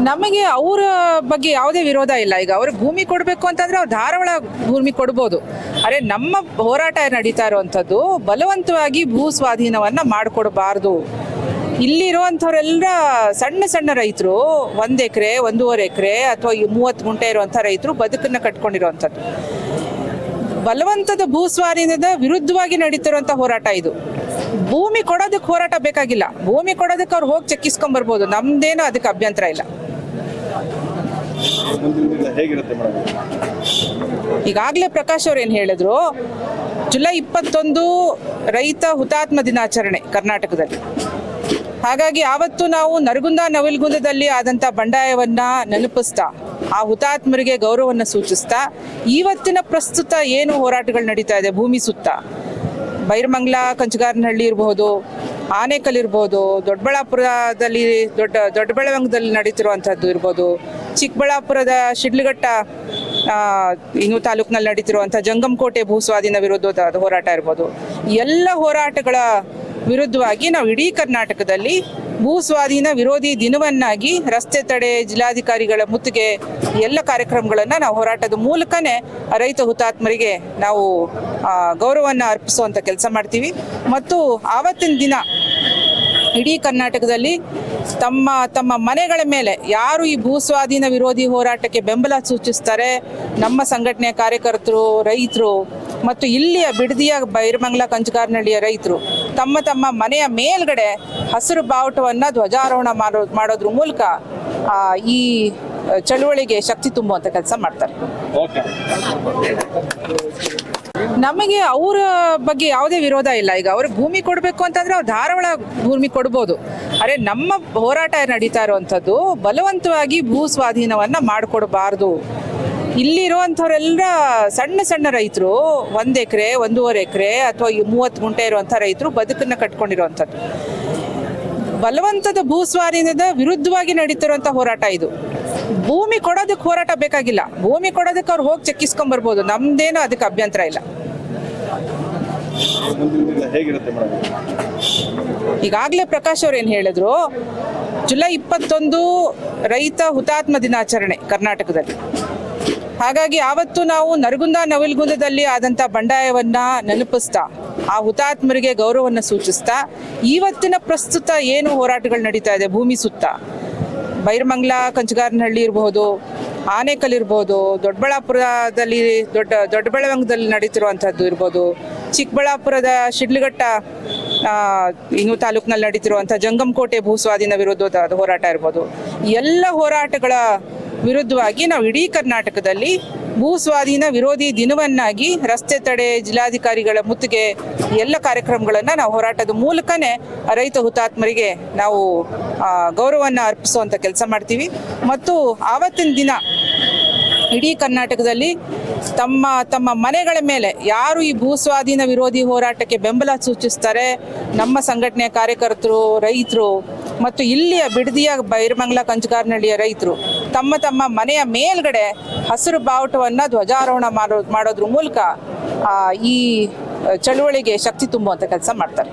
ನಮಗೆ ಅವರ ಬಗ್ಗೆ ಯಾವುದೇ ವಿರೋಧ ಇಲ್ಲ. ಈಗ ಅವ್ರಿಗೆ ಭೂಮಿ ಕೊಡಬೇಕು ಅಂತಂದ್ರೆ ಅವ್ರು ಧಾರಾಳ ಭೂಮಿ ಕೊಡ್ಬೋದು. ಅರೆ ನಮ್ಮ ಹೋರಾಟ ನಡೀತಾ ಇರುವಂಥದ್ದು ಬಲವಂತವಾಗಿ ಭೂ ಸ್ವಾಧೀನವನ್ನ ಮಾಡಿಕೊಡಬಾರ್ದು. ಇಲ್ಲಿರುವಂಥವರೆಲ್ಲ ಸಣ್ಣ ಸಣ್ಣ ರೈತರು 1 ಎಕರೆ 1.5 ಎಕರೆ ಅಥವಾ 30 ಗುಂಟೆ ಇರುವಂಥ ರೈತರು ಬದುಕನ್ನ ಕಟ್ಕೊಂಡಿರುವಂಥದ್ದು. ಬಲವಂತದ ಭೂ ಸ್ವಾಧೀನದ ವಿರುದ್ಧವಾಗಿ ನಡೀತಿರುವಂಥ ಹೋರಾಟ ಇದು. ಭೂಮಿ ಕೊಡೋದಕ್ಕೆ ಹೋರಾಟ ಬೇಕಾಗಿಲ್ಲ. ಭೂಮಿ ಕೊಡೋದಕ್ಕೆ ಅವ್ರು ಹೋಗಿ ಚೆಕ್ಕಿಸ್ಕೊಂಡ್ ಬರ್ಬೋದು. ನಮ್ದೇನೋ ಅದಕ್ಕೆ ಅಭ್ಯಂತರ ಇಲ್ಲ. ಈಗಾಗಲೇ ಪ್ರಕಾಶ್ ಅವ್ರು ಏನು ಹೇಳಿದ್ರು, ಜುಲೈ 21 ರೈತ ಹುತಾತ್ಮ ದಿನಾಚರಣೆ ಕರ್ನಾಟಕದಲ್ಲಿ. ಹಾಗಾಗಿ ಆವತ್ತು ನಾವು ನರಗುಂದ ನವಿಲ್ಗುಂದದಲ್ಲಿ ಆದಂಥ ಬಂಡಾಯವನ್ನ ನೆನಪಿಸ್ತಾ ಆ ಹುತಾತ್ಮರಿಗೆ ಗೌರವವನ್ನು ಸೂಚಿಸ್ತಾ ಇವತ್ತಿನ ಪ್ರಸ್ತುತ ಏನು ಹೋರಾಟಗಳು ನಡೀತಾ ಇದೆ ಭೂಮಿ ಸುತ್ತ, ಬೈರಮಂಗ್ಲ ಕಂಚಗಾರನಹಳ್ಳಿ ಇರಬಹುದು, ಆನೇಕಲ್ ಇರ್ಬೋದು, ದೊಡ್ಡಬಳ್ಳಾಪುರದಲ್ಲಿ ದೊಡ್ಡಬೆಳವಂಗದಲ್ಲಿ ನಡೀತಿರುವಂಥದ್ದು ಇರ್ಬೋದು, ಚಿಕ್ಕಬಳ್ಳಾಪುರದ ಶಿಡ್ಲಘಟ್ಟ ಇನ್ನೂ ತಾಲೂಕಿನಲ್ಲಿ ನಡೀತಿರುವಂಥ ಜಂಗಮಕೋಟೆ ಭೂ ಸ್ವಾಧೀನ ವಿರುದ್ಧದ ಹೋರಾಟ ಇರ್ಬೋದು. ಎಲ್ಲ ಹೋರಾಟಗಳ ವಿರುದ್ಧವಾಗಿ ನಾವು ಇಡೀ ಕರ್ನಾಟಕದಲ್ಲಿ ಭೂ ಸ್ವಾಧೀನ ವಿರೋಧಿ ದಿನವನ್ನಾಗಿ ರಸ್ತೆ ತಡೆ, ಜಿಲ್ಲಾಧಿಕಾರಿಗಳ ಮುತ್ತಿಗೆ ಎಲ್ಲ ಕಾರ್ಯಕ್ರಮಗಳನ್ನು ನಾವು ಹೋರಾಟದ ಮೂಲಕನೇ ರೈತ ಹುತಾತ್ಮರಿಗೆ ನಾವು ಗೌರವವನ್ನು ಅರ್ಪಿಸುವಂಥ ಕೆಲಸ ಮಾಡ್ತೀವಿ. ಮತ್ತು ಆವತ್ತಿನ ದಿನ ಇಡೀ ಕರ್ನಾಟಕದಲ್ಲಿ ತಮ್ಮ ಮನೆಗಳ ಮೇಲೆ ಯಾರು ಈ ಭೂ ಸ್ವಾಧೀನ ವಿರೋಧಿ ಹೋರಾಟಕ್ಕೆ ಬೆಂಬಲ ಸೂಚಿಸ್ತಾರೆ, ನಮ್ಮ ಸಂಘಟನೆಯ ಕಾರ್ಯಕರ್ತರು, ರೈತರು ಮತ್ತು ಇಲ್ಲಿಯ ಬಿಡದಿಯ ಬೈರಮಂಗ್ಲ ಕಂಚಗಾರನಹಳ್ಳಿಯ ರೈತರು ತಮ್ಮ ಮನೆಯ ಮೇಲ್ಗಡೆ ಹಸಿರು ಬಾವುಟವನ್ನು ಧ್ವಜಾರೋಹಣ ಮಾಡೋದ್ರ ಮೂಲಕ ಈ ಚಳುವಳಿಗೆ ಶಕ್ತಿ ತುಂಬುವಂಥ ಕೆಲಸ ಮಾಡ್ತಾರೆ. ನಮಗೆ ಅವರ ಬಗ್ಗೆ ಯಾವುದೇ ವಿರೋಧ ಇಲ್ಲ. ಈಗ ಅವ್ರಿಗೆ ಭೂಮಿ ಕೊಡಬೇಕು ಅಂತಂದ್ರೆ ಅವ್ರು ಧಾರಾಳ ಭೂಮಿ ಕೊಡ್ಬೋದು. ಅರೆ ನಮ್ಮ ಹೋರಾಟ ನಡೀತಾ ಇರುವಂಥದ್ದು ಬಲವಂತವಾಗಿ ಭೂ ಸ್ವಾಧೀನವನ್ನ ಮಾಡಿಕೊಡಬಾರ್ದು. ಇಲ್ಲಿರುವಂಥವರೆಲ್ಲ ಸಣ್ಣ ಸಣ್ಣ ರೈತರು 1 ಎಕರೆ 1.5 ಎಕರೆ ಅಥವಾ 30 ಗುಂಟೆ ಇರುವಂಥ ರೈತರು ಬದುಕನ್ನ ಕಟ್ಕೊಂಡಿರುವಂಥದ್ದು. ಬಲವಂತದ ಭೂ ಸ್ವಾಧೀನದ ವಿರುದ್ಧವಾಗಿ ನಡೀತಿರುವಂಥ ಹೋರಾಟ ಇದು. ಭೂಮಿ ಕೊಡೋದಕ್ಕೆ ಹೋರಾಟ ಬೇಕಾಗಿಲ್ಲ. ಭೂಮಿ ಕೊಡೋದಕ್ಕೆ ಅವ್ರು ಹೋಗಿ ಚೆಕ್ಕಿಸ್ಕೊಂಡ್ ಬರ್ಬೋದು. ನಮ್ದೇನೋ ಅದಕ್ಕೆ ಅಭ್ಯಂತರ ಇಲ್ಲ. ಈಗಾಗಲೇ ಪ್ರಕಾಶ್ ಅವ್ರು ಏನು ಹೇಳಿದ್ರು, ಜುಲೈ 21 ರೈತ ಹುತಾತ್ಮ ದಿನಾಚರಣೆ ಕರ್ನಾಟಕದಲ್ಲಿ. ಹಾಗಾಗಿ ಆವತ್ತು ನಾವು ನರಗುಂದ ನವಿಲ್ಗುಂದದಲ್ಲಿ ಆದಂಥ ಬಂಡಾಯವನ್ನ ನೆನಪಿಸ್ತಾ ಆ ಹುತಾತ್ಮರಿಗೆ ಗೌರವವನ್ನು ಸೂಚಿಸ್ತಾ ಇವತ್ತಿನ ಪ್ರಸ್ತುತ ಏನು ಹೋರಾಟಗಳು ನಡೀತಾ ಇದೆ ಭೂಮಿ ಸುತ್ತ, ಬೈರಮಂಗ್ಲ ಕಂಚಗಾರನಹಳ್ಳಿ ಇರಬಹುದು, ಆನೇಕಲ್ ಇರ್ಬೋದು, ದೊಡ್ಡಬಳ್ಳಾಪುರದಲ್ಲಿ ದೊಡ್ಡಬೆಳವಂಗದಲ್ಲಿ ನಡೀತಿರುವಂಥದ್ದು ಇರ್ಬೋದು, ಚಿಕ್ಕಬಳ್ಳಾಪುರದ ಶಿಡ್ಲಘಟ್ಟ ಇನ್ನೂ ತಾಲೂಕಿನಲ್ಲಿ ನಡೀತಿರುವಂಥ ಜಂಗಮಕೋಟೆ ಭೂ ಸ್ವಾಧೀನ ವಿರುದ್ಧದ ಹೋರಾಟ ಇರ್ಬೋದು. ಎಲ್ಲ ಹೋರಾಟಗಳ ವಿರುದ್ಧವಾಗಿ ನಾವು ಇಡೀ ಕರ್ನಾಟಕದಲ್ಲಿ ಭೂ ಸ್ವಾಧೀನ ವಿರೋಧಿ ದಿನವನ್ನಾಗಿ ರಸ್ತೆ ತಡೆ, ಜಿಲ್ಲಾಧಿಕಾರಿಗಳ ಮುತ್ತಿಗೆ ಎಲ್ಲ ಕಾರ್ಯಕ್ರಮಗಳನ್ನು ನಾವು ಹೋರಾಟದ ಮೂಲಕನೇ ರೈತ ಹುತಾತ್ಮರಿಗೆ ನಾವು ಗೌರವವನ್ನು ಅರ್ಪಿಸುವಂಥ ಕೆಲಸ ಮಾಡ್ತೀವಿ. ಮತ್ತು ಆವತ್ತಿನ ದಿನ ಇಡೀ ಕರ್ನಾಟಕದಲ್ಲಿ ತಮ್ಮ ಮನೆಗಳ ಮೇಲೆ ಯಾರು ಈ ಭೂ ಸ್ವಾಧೀನ ವಿರೋಧಿ ಹೋರಾಟಕ್ಕೆ ಬೆಂಬಲ ಸೂಚಿಸ್ತಾರೆ, ನಮ್ಮ ಸಂಘಟನೆಯ ಕಾರ್ಯಕರ್ತರು, ರೈತರು ಮತ್ತು ಇಲ್ಲಿಯ ಬಿಡದಿಯ ಬೈರಮಂಗ್ಲ ಕಂಚಗಾರನಹಳ್ಳಿಯ ರೈತರು ತಮ್ಮ ಮನೆಯ ಮೇಲ್ಗಡೆ ಹಸಿರು ಬಾವುಟವನ್ನು ಧ್ವಜಾರೋಹಣ ಮಾಡೋದ್ರ ಮೂಲಕ ಈ ಚಳುವಳಿಗೆ ಶಕ್ತಿ ತುಂಬುವಂಥ ಕೆಲಸ ಮಾಡ್ತಾರೆ.